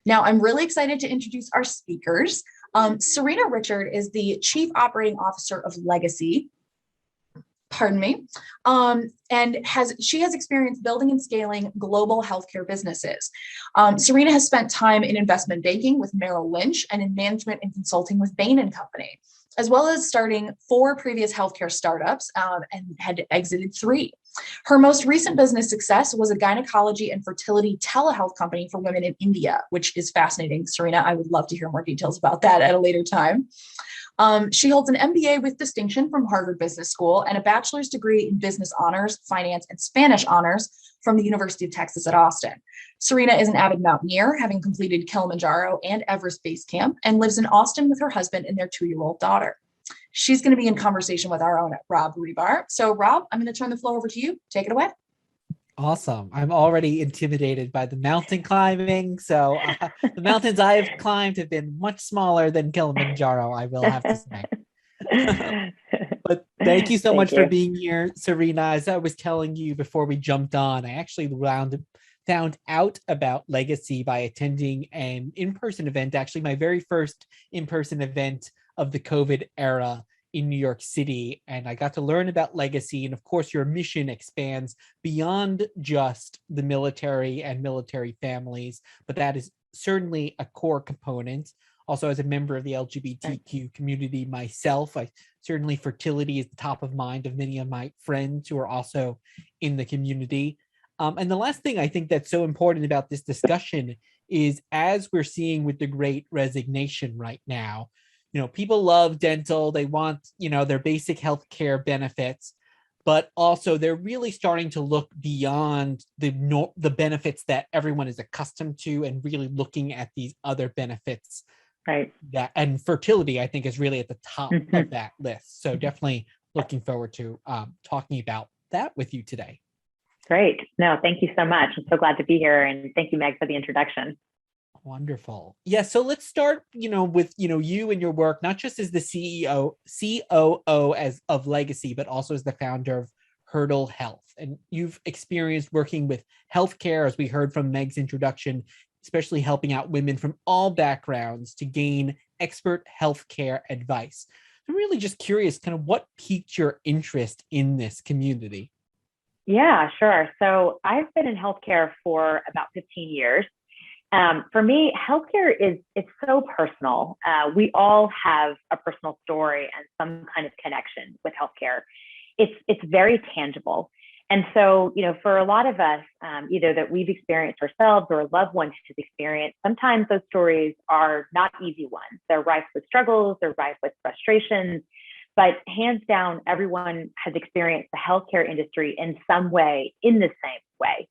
Now, I'm really excited to introduce our speakers. Serena Richard is the Chief Operating Officer of Legacy. Pardon me, and she has experience building and scaling global healthcare businesses. Serena has spent time in investment banking with Merrill Lynch and in management and consulting with Bain and Company, as well as starting 4 previous healthcare startups and had exited 3. Her most recent business success was a gynecology and fertility telehealth company for women in India, which is fascinating. Serena, I would love to hear more details about that at a later time. She holds an MBA with distinction from Harvard Business School and a bachelor's degree in business honors, finance, and Spanish honors from the University of Texas at Austin. Serena is an avid mountaineer, having completed Kilimanjaro and Everest Base Camp, and lives in Austin with her husband and their 2-year-old daughter. She's going to be in conversation with our own Rob Rebar. So Rob, I'm going to turn the floor over to you. Take it away. Awesome. I'm already intimidated by the mountain climbing. So the mountains I have climbed have been much smaller than Kilimanjaro, I will have to say. But thank you so much for being here, Serena. As I was telling you before we jumped on, I actually found out about Legacy by attending an in-person event, actually my very first in-person event of the COVID era in New York City, and I got to learn about Legacy. And of course, your mission expands beyond just the military and military families, but that is certainly a core component. Also, as a member of the LGBTQ community myself, certainly fertility is the top of mind of many of my friends who are also in the community. And the last thing I think that's so important about this discussion is, as we're seeing with the Great Resignation right now, people love dental, they want, their basic healthcare benefits, but also they're really starting to look beyond the benefits that everyone is accustomed to and really looking at these other benefits. Right. And fertility, I think, is really at the top of that list. So definitely looking forward to talking about that with you today. Great. No, thank you so much. I'm so glad to be here. And thank you, Meg, for the introduction. Wonderful. Yeah. So let's start, with, you and your work, not just as the COO of Legacy, but also as the founder of Hurdle Health. And you've experienced working with healthcare, as we heard from Meg's introduction, especially helping out women from all backgrounds to gain expert healthcare advice. I'm really just curious, kind of what piqued your interest in this community? Yeah, sure. So I've been in healthcare for about 15 years. For me, healthcare it's so personal. We all have a personal story and some kind of connection with healthcare. It's very tangible. And so, for a lot of us, either that we've experienced ourselves or a loved one has experienced, sometimes those stories are not easy ones. They're rife with struggles, they're rife with frustrations, but hands down, everyone has experienced the healthcare industry in some way, in the same way.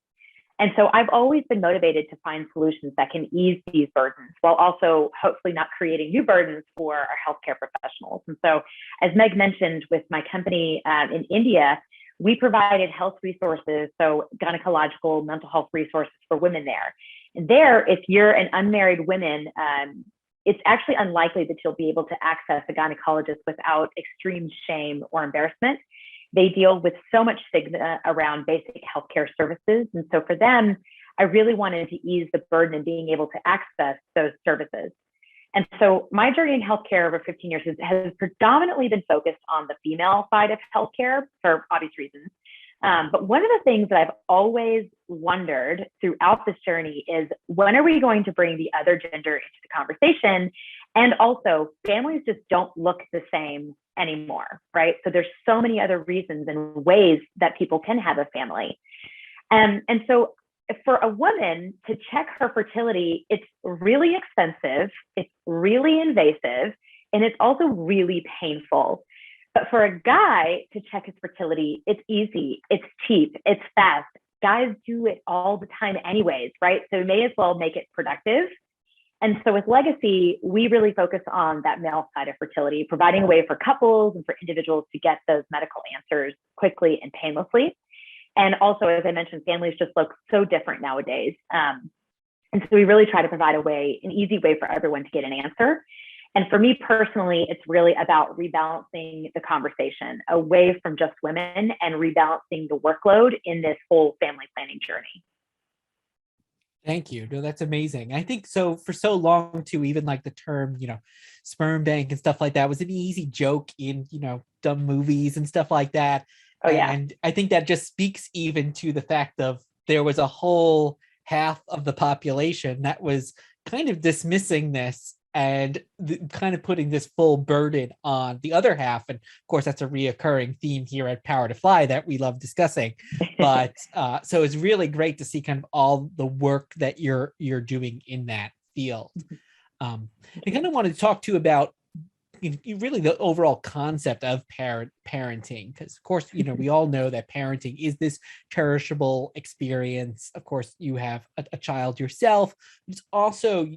And so I've always been motivated to find solutions that can ease these burdens while also hopefully not creating new burdens for our healthcare professionals. And so, as Meg mentioned, with my company in India, we provided health resources, so gynecological mental health resources for women there. And there, if you're an unmarried woman, it's actually unlikely that you'll be able to access a gynecologist without extreme shame or embarrassment. They deal with so much stigma around basic healthcare services. And so for them, I really wanted to ease the burden in being able to access those services. And so my journey in healthcare over 15 years has predominantly been focused on the female side of healthcare for obvious reasons. But one of the things that I've always wondered throughout this journey is, when are we going to bring the other gender into the conversation? And also, families just don't look the same anymore, right? So there's so many other reasons and ways that people can have a family. And so for a woman to check her fertility, it's really expensive, it's really invasive, and it's also really painful. But for a guy to check his fertility, it's easy, it's cheap, it's fast. Guys do it all the time anyways, right? So we may as well make it productive. And so with Legacy, we really focus on that male side of fertility, providing a way for couples and for individuals to get those medical answers quickly and painlessly. And also, as I mentioned, families just look so different nowadays. And so we really try to provide an easy way for everyone to get an answer. And for me personally, it's really about rebalancing the conversation away from just women and rebalancing the workload in this whole family planning journey. Thank you. No, that's amazing. I think so for so long too, even like the term, sperm bank and stuff like that was an easy joke in, dumb movies and stuff like that. Oh yeah. And I think that just speaks even to the fact of there was a whole half of the population that was kind of dismissing this and kind of putting this full burden on the other half. And of course, that's a reoccurring theme here at Power to Fly that we love discussing. But so it's really great to see kind of all the work that you're doing in that field. I kind of wanted to talk to you about really the overall concept of parenting, because of course we all know that parenting is this cherishable experience. Of course, you have a child yourself. It's also,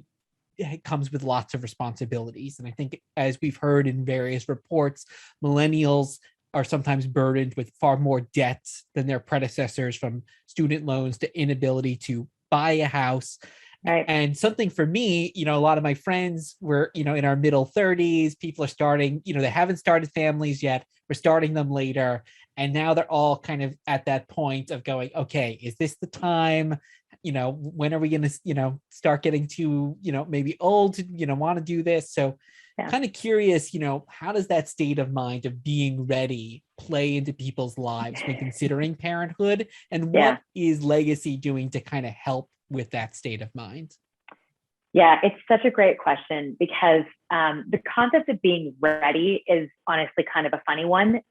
it comes with lots of responsibilities. And I think, as we've heard in various reports, millennials are sometimes burdened with far more debts than their predecessors, from student loans to inability to buy a house. Right. And something for me, a lot of my friends were, in our middle 30s, people are starting, they haven't started families yet. We're starting them later. And now they're all kind of at that point of going, okay, is this the time? When are we going to, start getting to, maybe old to, want to do this? So kind of curious, how does that state of mind of being ready play into people's lives when considering parenthood? And what is Legacy doing to kind of help with that state of mind? Yeah, it's such a great question, because the concept of being ready is honestly kind of a funny one.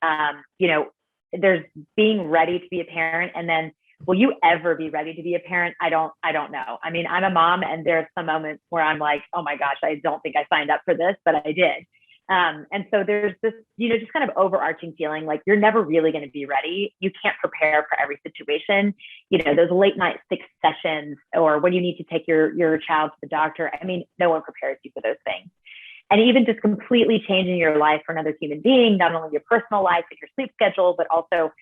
There's being ready to be a parent, and then will you ever be ready to be a parent? I don't know. I mean, I'm a mom, and there's some moments where I'm like, oh my gosh, I don't think I signed up for this, but I did. And so there's this, just kind of overarching feeling like you're never really going to be ready. You can't prepare for every situation. Those late night 6 sessions, or when you need to take your child to the doctor. I mean, no one prepares you for those things. And even just completely changing your life for another human being, not only your personal life and your sleep schedule, but also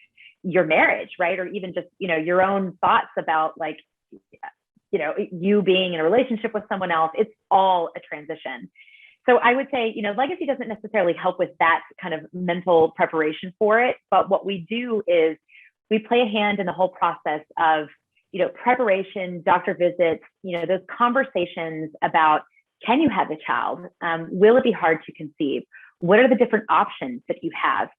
your marriage, right? Or even just, your own thoughts about you being in a relationship with someone else. It's all a transition. So I would say, Legacy doesn't necessarily help with that kind of mental preparation for it. But what we do is we play a hand in the whole process of, preparation, doctor visits, those conversations about, can you have a child? Will it be hard to conceive? What are the different options that you have?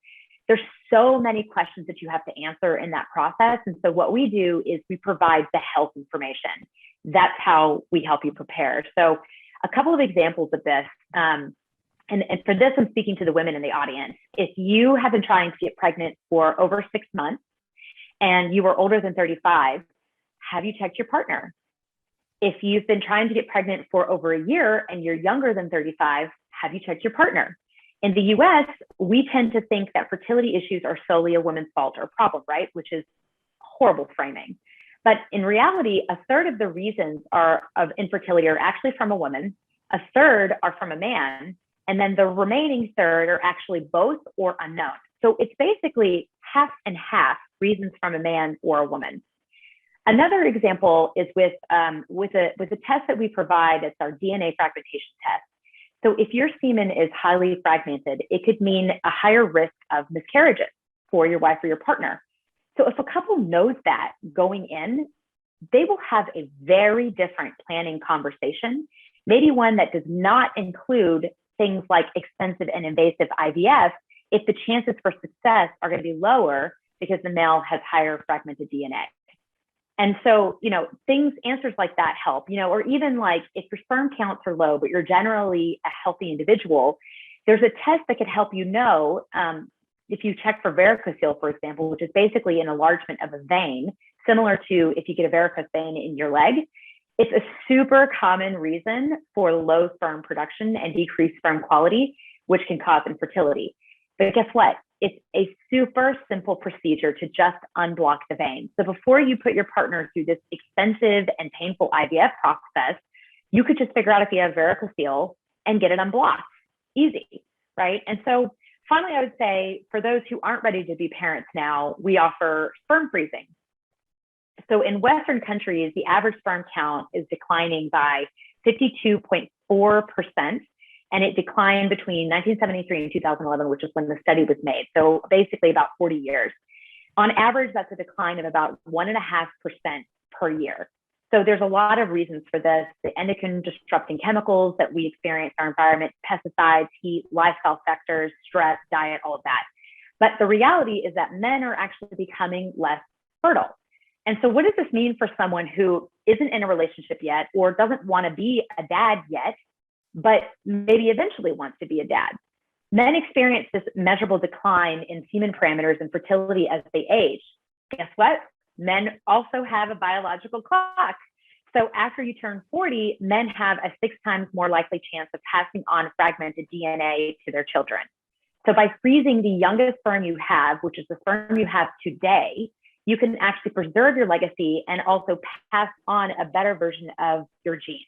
There's so many questions that you have to answer in that process. And so what we do is we provide the health information. That's how we help you prepare. So a couple of examples of this, and for this, I'm speaking to the women in the audience. If you have been trying to get pregnant for over 6 months and you are older than 35, have you checked your partner? If you've been trying to get pregnant for over a year and you're younger than 35, have you checked your partner? In the US, we tend to think that fertility issues are solely a woman's fault or problem, right? Which is horrible framing. But in reality, a third of the reasons of infertility are actually from a woman, a third are from a man, and then the remaining third are actually both or unknown. So it's basically half and half reasons from a man or a woman. Another example is with a test that we provide. It's our DNA fragmentation test. So if your semen is highly fragmented, it could mean a higher risk of miscarriages for your wife or your partner. So if a couple knows that going in, they will have a very different planning conversation, maybe one that does not include things like expensive and invasive IVF, if the chances for success are going to be lower because the male has higher fragmented DNA. And so, answers like that help, or even like if your sperm counts are low, but you're generally a healthy individual, there's a test that could help if you check for varicocele, for example, which is basically an enlargement of a vein, similar to if you get a varicose vein in your leg. It's a super common reason for low sperm production and decreased sperm quality, which can cause infertility. But guess what? It's a super simple procedure to just unblock the vein. So before you put your partner through this expensive and painful IVF process, you could just figure out if you have varicocele and get it unblocked. Easy, right? And so finally, I would say for those who aren't ready to be parents now, we offer sperm freezing. So in Western countries, the average sperm count is declining by 52.4%. And it declined between 1973 and 2011, which is when the study was made. So basically about 40 years. On average, that's a decline of about 1.5% per year. So there's a lot of reasons for this: the endocrine disrupting chemicals that we experience in our environment, pesticides, heat, lifestyle factors, stress, diet, all of that. But the reality is that men are actually becoming less fertile. And so what does this mean for someone who isn't in a relationship yet or doesn't want to be a dad yet, but maybe eventually wants to be a dad? Men experience this measurable decline in semen parameters and fertility as they age. Guess what? Men also have a biological clock. So after you turn 40, men have a 6 times more likely chance of passing on fragmented DNA to their children. So by freezing the youngest sperm you have, which is the sperm you have today, you can actually preserve your legacy and also pass on a better version of your genes.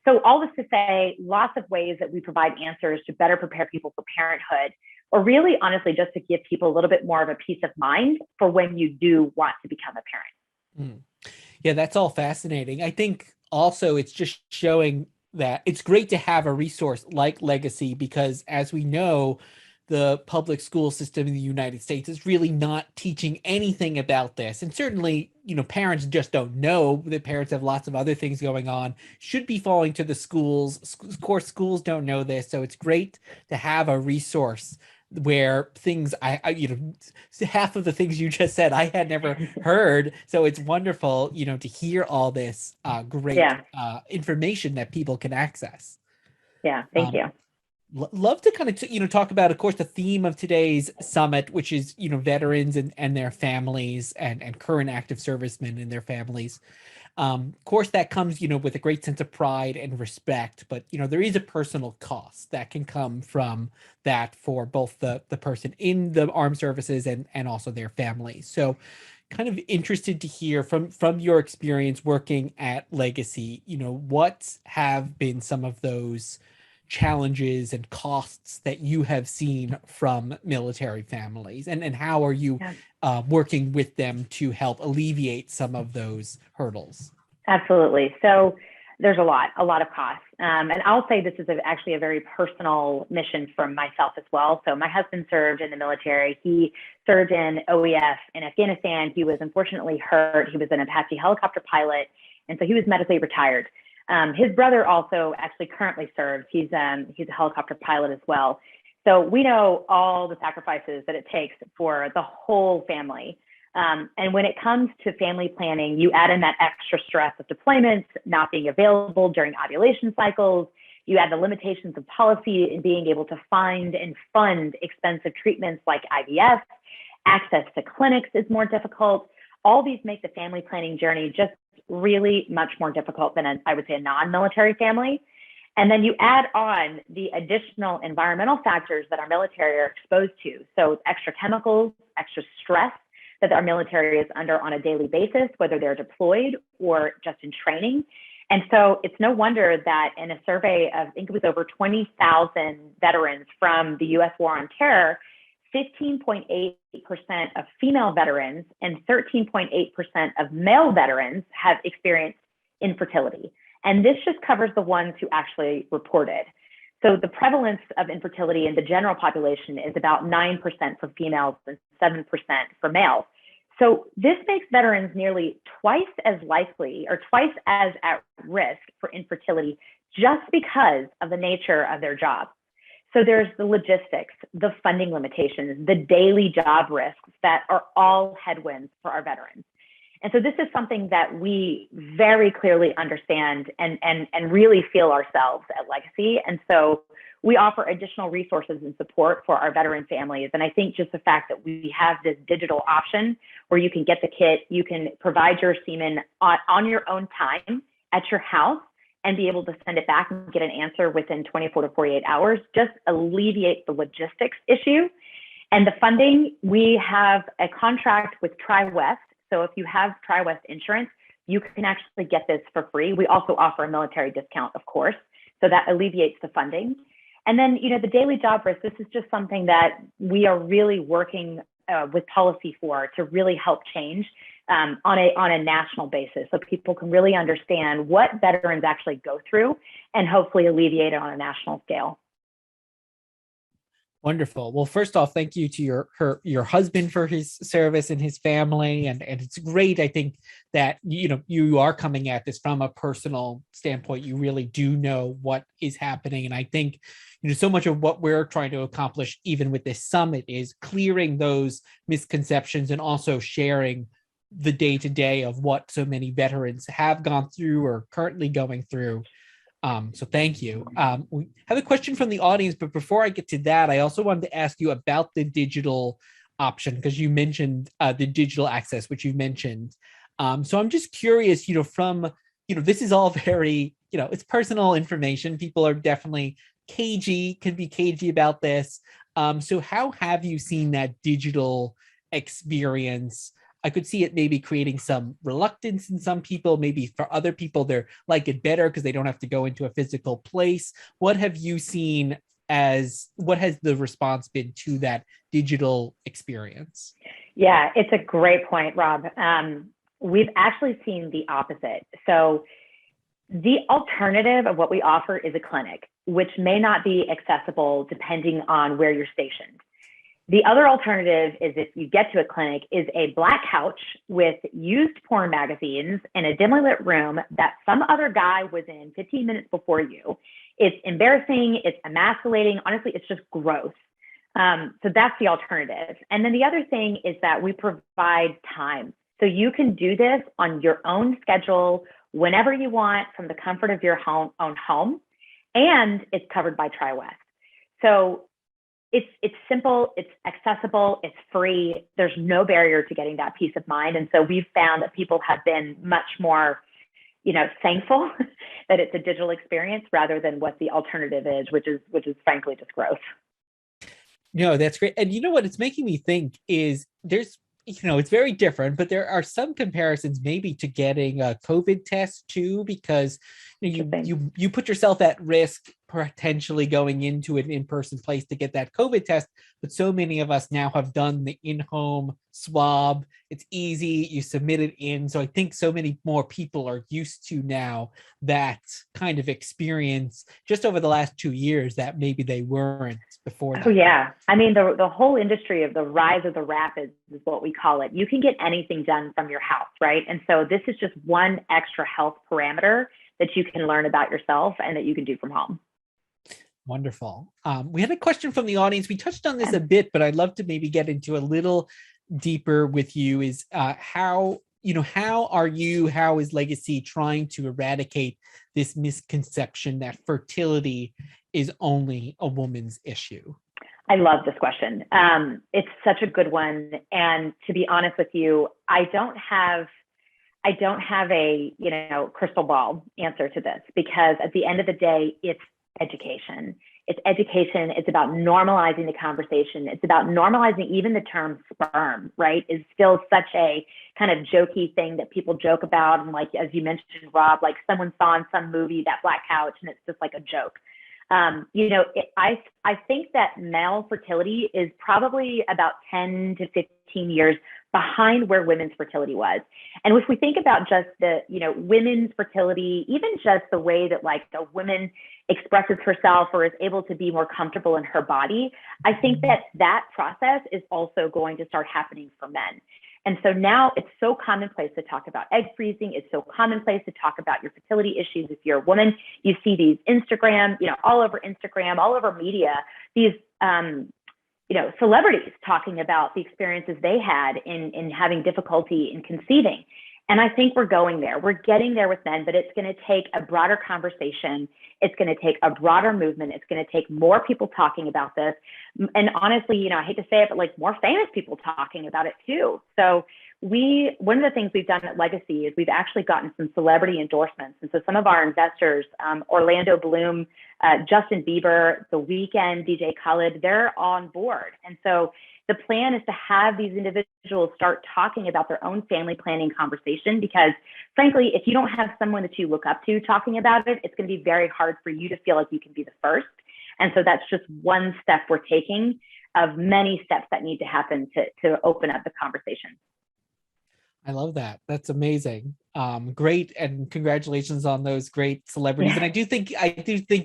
So all this to say, lots of ways that we provide answers to better prepare people for parenthood, or really honestly just to give people a little bit more of a peace of mind for when you do want to become a parent. Yeah, that's all fascinating. I think also it's just showing that it's great to have a resource like Legacy, because as we know, the public school system in the United States is really not teaching anything about this. And certainly, parents just don't know. The parents have lots of other things going on, should be falling to the schools. Of course, schools don't know this. So it's great to have a resource where things half of the things you just said I had never heard. So it's wonderful, to hear all this great information that people can access. Yeah, thank you. Love to kind of talk about, of course, the theme of today's summit, which is veterans and their families, and current active servicemen and their families. Of course, that comes with a great sense of pride and respect, but there is a personal cost that can come from that for both the person in the armed services and also their families. So kind of interested to hear from your experience working at Legacy, what have been some of those challenges and costs that you have seen from military families, and how are you working with them to help alleviate some of those hurdles? Absolutely. So there's a lot of costs. And I'll say this is actually a very personal mission from myself as well. So my husband served in the military. He served in OEF in Afghanistan. He was unfortunately hurt. He was an Apache helicopter pilot. And so he was medically retired. His brother also actually currently serves. He's a helicopter pilot as well. So we know all the sacrifices that it takes for the whole family. And when it comes to family planning, you add in that extra stress of deployments, not being available during ovulation cycles. You add the limitations of policy in being able to find and fund expensive treatments like IVF. Access to clinics is more difficult. All these make the family planning journey just really much more difficult than I would say a non-military family. And then you add on the additional environmental factors that our military are exposed to. So extra chemicals, extra stress that our military is under on a daily basis, whether they're deployed or just in training. And so it's no wonder that in a survey of, I think it was over 20,000 veterans from the US War on Terror, 15.8% of female veterans and 13.8% of male veterans have experienced infertility. And this just covers the ones who actually reported. So the prevalence of infertility in the general population is about 9% for females and 7% for males. So this makes veterans nearly twice as likely or twice as at risk for infertility just because of the nature of their job. So there's the logistics, the funding limitations, the daily job risks that are all headwinds for our veterans. And so this is something that we very clearly understand and really feel ourselves at Legacy. And so we offer additional resources and support for our veteran families. And I think just the fact that we have this digital option where you can get the kit, you can provide your semen on your own time at your house and be able to send it back and get an answer within 24 to 48 hours, just alleviate the logistics issue. And the funding, we have a contract with TriWest. So if you have TriWest insurance, you can actually get this for free. We also offer a military discount, of course, so that alleviates the funding. And then, the daily job risk, this is just something that we are really working with policy for to really help change on a national basis, so people can really understand what veterans actually go through and hopefully alleviate it on a national scale. Wonderful. Well, first off, thank you to your husband for his service and his family, and it's great. I think that you are coming at this from a personal standpoint. You really do know what is happening, and I think so much of what we're trying to accomplish, even with this summit, is clearing those misconceptions and also sharing the day to day of what so many veterans have gone through or currently going through. So thank you. We have a question from the audience, but before I get to that, I also wanted to ask you about the digital option, because you mentioned the digital access, which you mentioned. So I'm just curious, from, this is all very, it's personal information. People are definitely can be cagey about this. So how have you seen that digital experience? I could see it maybe creating some reluctance in some people. Maybe for other people, they're like it better because they don't have to go into a physical place. What have you seen what has the response been to that digital experience? Yeah, it's a great point, Rob. We've actually seen the opposite. So the alternative of what we offer is a clinic, which may not be accessible depending on where you're stationed. The other alternative is, if you get to a clinic, is a black couch with used porn magazines in a dimly lit room that some other guy was in 15 minutes before you. It's embarrassing, it's emasculating. Honestly, it's just gross. So that's the alternative. And then the other thing is that we provide time. So you can do this on your own schedule, whenever you want, from the comfort of your own home, and it's covered by TriWest. So it's simple, it's accessible, it's free. There's no barrier to getting that peace of mind. And so we've found that people have been much more, thankful that it's a digital experience rather than what the alternative is, which is frankly just gross. No, that's great. And you know what it's making me think is there's, it's very different, but there are some comparisons maybe to getting a COVID test too, because you put yourself at risk potentially going into an in-person place to get that COVID test. But so many of us now have done the in-home swab. It's easy. You submit it in. So I think so many more people are used to now that kind of experience just over the last 2 years that maybe they weren't before that. Oh, yeah. I mean, the whole industry of the rise of the rapids is what we call it. You can get anything done from your house, right? And so this is just one extra health parameter that you can learn about yourself and that you can do from home. Wonderful. We had a question from the audience. We touched on this a bit, but I'd love to maybe get into a little deeper with you. Is how is Legacy trying to eradicate this misconception that fertility is only a woman's issue? I love this question. It's such a good one. And to be honest with you, I don't have a crystal ball answer to this, because at the end of the day, it's education. It's education. It's about normalizing the conversation. It's about normalizing even the term sperm, right? Is still such a kind of jokey thing that people joke about. And like, as you mentioned, Rob, like someone saw in some movie that black couch and it's just like a joke. I think that male fertility is probably about 10 to 15 years behind where women's fertility was. And if we think about just the, women's fertility, even just the way that like a woman expresses herself or is able to be more comfortable in her body, I think that process is also going to start happening for men. And so now it's so commonplace to talk about egg freezing. It's so commonplace to talk about your fertility issues. If you're a woman, you see these Instagram, all over Instagram, all over media, these, celebrities talking about the experiences they had in having difficulty in conceiving. And I think we're going there. We're getting there with men, but it's going to take a broader conversation. It's going to take a broader movement. It's going to take more people talking about this. And honestly, I hate to say it, but like more famous people talking about it too. So one of the things we've done at Legacy is we've actually gotten some celebrity endorsements. And so some of our investors, Orlando Bloom, Justin Bieber, The Weeknd, DJ Khaled, they're on board. And so the plan is to have these individuals start talking about their own family planning conversation, because frankly, if you don't have someone that you look up to talking about it, it's going to be very hard for you to feel like you can be the first. And so that's just one step we're taking of many steps that need to happen to open up the conversation. I love that. That's amazing. Great, and congratulations on those great celebrities. And I do think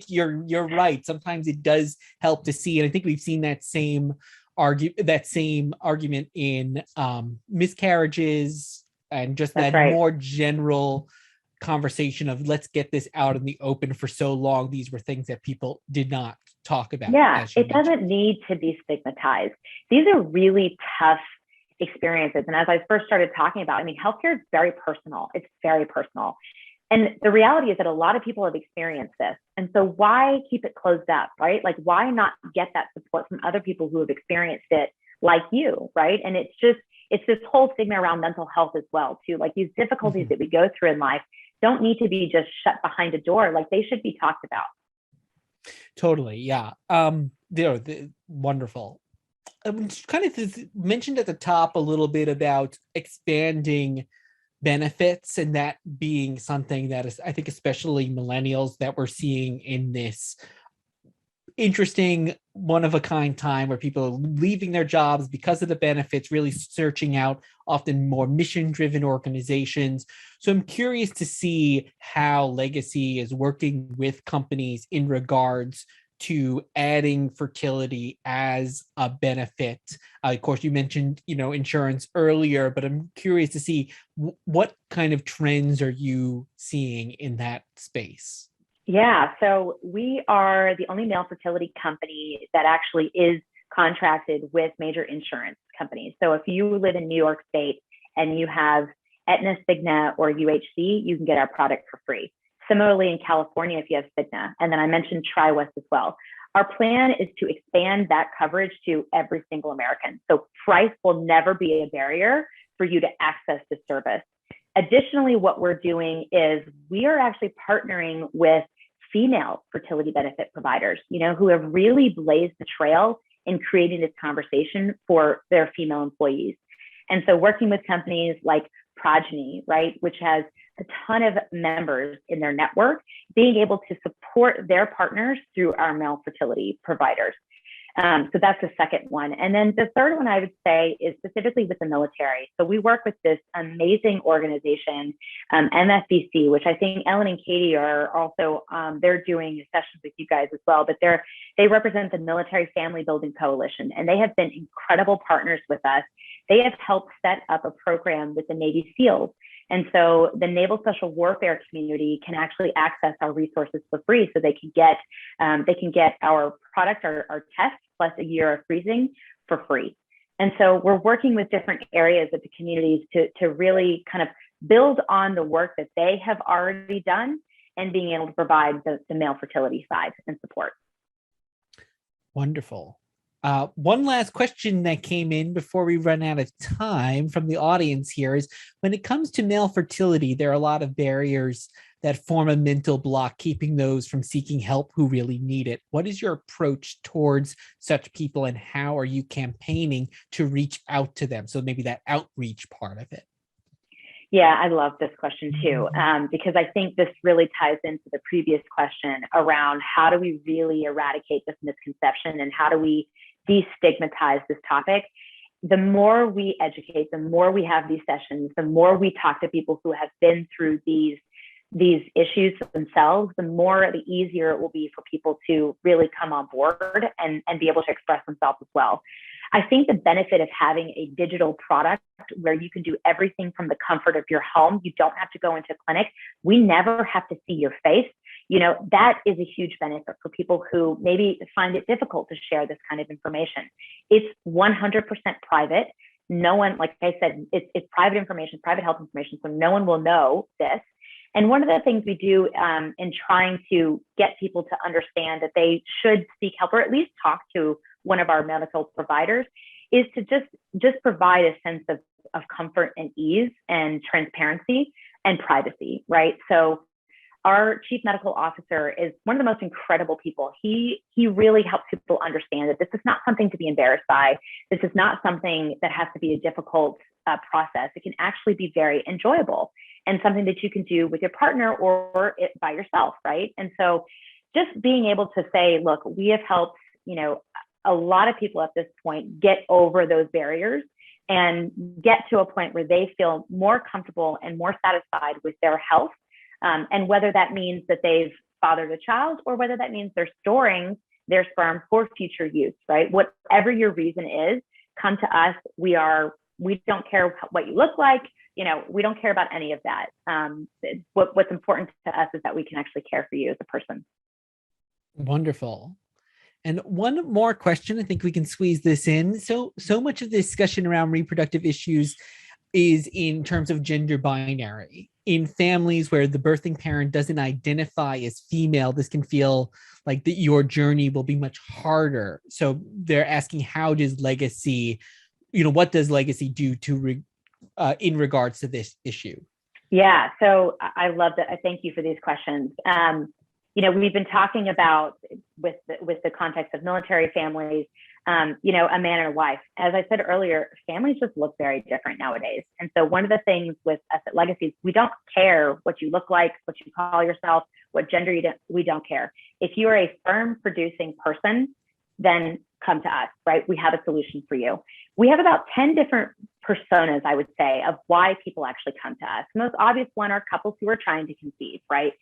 you're right. Sometimes it does help to see, and I think we've seen that same argument in miscarriages and just That's that right. more general conversation of let's get this out in the open. For so long, these were things that people did not talk about. Yeah, As you it mentioned. doesn't need to be stigmatized. These are really tough experiences. And as I first started talking about, I mean, healthcare is very personal. It's very personal. And the reality is that a lot of people have experienced this. And so why keep it closed up, right? Like, why not get that support from other people who have experienced it like you, right? And it's this whole stigma around mental health as well, too. Like, these difficulties that we go through in life don't need to be just shut behind a door. Like, they should be talked about. Totally, yeah. Wonderful. Kind of mentioned at the top a little bit about expanding benefits, and that being something that is, I think, especially millennials, that we're seeing in this interesting one of a kind time where people are leaving their jobs because of the benefits, really searching out often more mission driven organizations. So I'm curious to see how Legacy is working with companies in regards to adding fertility as a benefit. Of course, you mentioned, insurance earlier, but I'm curious to see what kind of trends are you seeing in that space? Yeah, so we are the only male fertility company that actually is contracted with major insurance companies. So if you live in New York State and you have Aetna, Cigna, or UHC, you can get our product for free. Similarly, in California, if you have Cigna, and then I mentioned TriWest as well. Our plan is to expand that coverage to every single American. So price will never be a barrier for you to access the service. Additionally, what we're doing is we are actually partnering with female fertility benefit providers, who have really blazed the trail in creating this conversation for their female employees. And so working with companies like Progeny, right, which has a ton of members in their network, being able to support their partners through our male fertility providers. So that's the second one. And then the third one I would say is specifically with the military. So we work with this amazing organization, MFBC, which I think Ellen and Katie are also, they're doing sessions with you guys as well, but they represent the Military Family Building Coalition, and they have been incredible partners with us. They have helped set up a program with the Navy SEALs. And so the Naval Special Warfare community can actually access our resources for free, so they can get our product, our test, plus a year of freezing for free. And so we're working with different areas of the communities to really kind of build on the work that they have already done and being able to provide the male fertility side and support. Wonderful. One last question that came in before we run out of time from the audience here is, when it comes to male fertility, there are a lot of barriers that form a mental block, keeping those from seeking help who really need it. What is your approach towards such people, and how are you campaigning to reach out to them? So maybe that outreach part of it. Yeah, I love this question too, because I think this really ties into the previous question around how do we really eradicate this misconception and how do we destigmatize this topic. The more we educate, the more we have these sessions, the more we talk to people who have been through these issues themselves, the more, the easier it will be for people to really come on board and be able to express themselves as well. I think the benefit of having a digital product where you can do everything from the comfort of your home, you don't have to go into a clinic. We never have to see your face. That is a huge benefit for people who maybe find it difficult to share this kind of information. It's 100% private. No one, like I said, it's private information, private health information, so no one will know this. And one of the things we do in trying to get people to understand that they should seek help, or at least talk to one of our medical providers, is to just provide a sense of comfort and ease and transparency and privacy, right? So our chief medical officer is one of the most incredible people. He really helps people understand that this is not something to be embarrassed by. This is not something that has to be a difficult process. It can actually be very enjoyable and something that you can do with your partner or by yourself, right? And so just being able to say, look, we have helped, a lot of people at this point get over those barriers and get to a point where they feel more comfortable and more satisfied with their health. And whether that means that they've fathered a child or whether that means they're storing their sperm for future use, right? Whatever your reason is, come to us. We don't care what you look like. We don't care about any of that. What's important to us is that we can actually care for you as a person. Wonderful. And one more question, I think we can squeeze this in. So much of the discussion around reproductive issues is in terms of gender binary. In families where the birthing parent doesn't identify as female, this can feel like your journey will be much harder. So they're asking, how does legacy, what does legacy do to in regards to this issue? Yeah, so I love that. I thank you for these questions. We've been talking about with the context of military families, a man and a wife. As I said earlier, families just look very different nowadays. And so one of the things with us at Legacy, we don't care what you look like, what you call yourself, what gender we don't care. If you are a sperm producing person, then come to us, right? We have a solution for you. We have about 10 different personas, I would say, of why people actually come to us. The most obvious one are couples who are trying to conceive, right?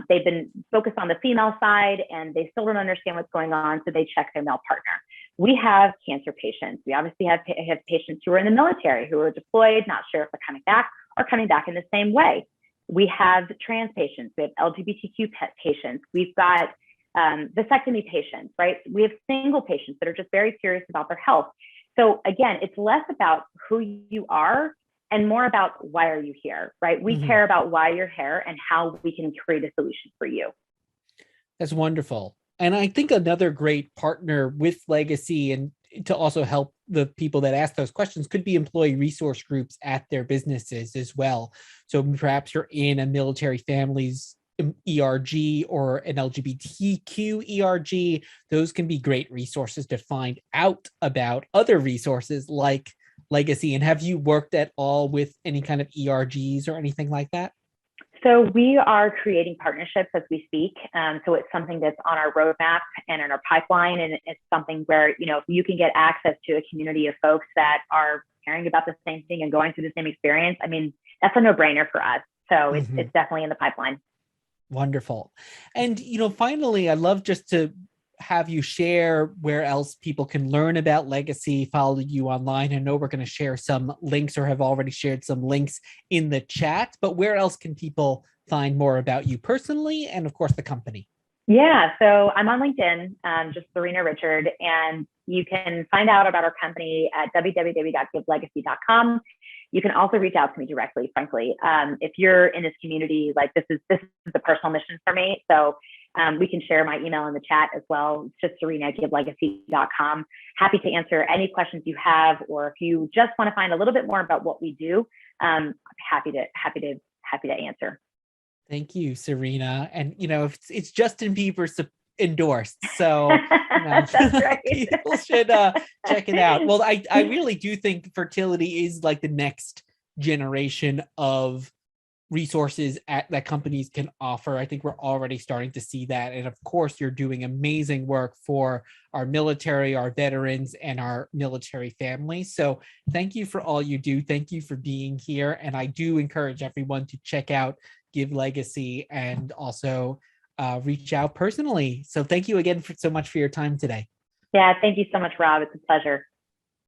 They've been focused on the female side and they still don't understand what's going on, so they check their male partner. We have cancer patients. We obviously have patients who are in the military, who are deployed, not sure if they're coming back or coming back in the same way. We have trans patients. We have LGBTQ patients. We've got vasectomy patients, right? We have single patients that are just very curious about their health. So again, it's less about who you are and more about why are you here, right? We care about why you're here and how we can create a solution for you. That's wonderful. And I think another great partner with Legacy and to also help the people that ask those questions could be employee resource groups at their businesses as well. So perhaps you're in a military family's ERG or an LGBTQ ERG. Those can be great resources to find out about other resources like Legacy. And have you worked at all with any kind of ERGs or anything like that? So we are creating partnerships as we speak. So it's something that's on our roadmap and in our pipeline. And it's something where, if you can get access to a community of folks that are caring about the same thing and going through the same experience, I mean, that's a no-brainer for us. So it's definitely in the pipeline. Wonderful. And, finally, I'd love just to have you share where else people can learn about Legacy, follow you online. I know we're going to share some links or have already shared some links in the chat, but where else can people find more about you personally and, of course, the company? Yeah, so I'm on LinkedIn, just Serena Richard, and you can find out about our company at www.givelegacy.com. You can also reach out to me directly, frankly. If you're in this community, like this is a personal mission for me. So we can share my email in the chat as well. It's just serena@givelegacy.com. Happy to answer any questions you have, or if you just want to find a little bit more about what we do, happy to answer. Thank you, Serena. And it's Justin Bieber's endorsed, so That's right. people should check it out. Well, I really do think fertility is like the next generation of resources that companies can offer. I think we're already starting to see that. And of course, you're doing amazing work for our military, our veterans, and our military families. So thank you for all you do. Thank you for being here. And I do encourage everyone to check out Give Legacy and also reach out personally. So thank you again so much for your time today. Yeah, thank you so much, Rob. It's a pleasure.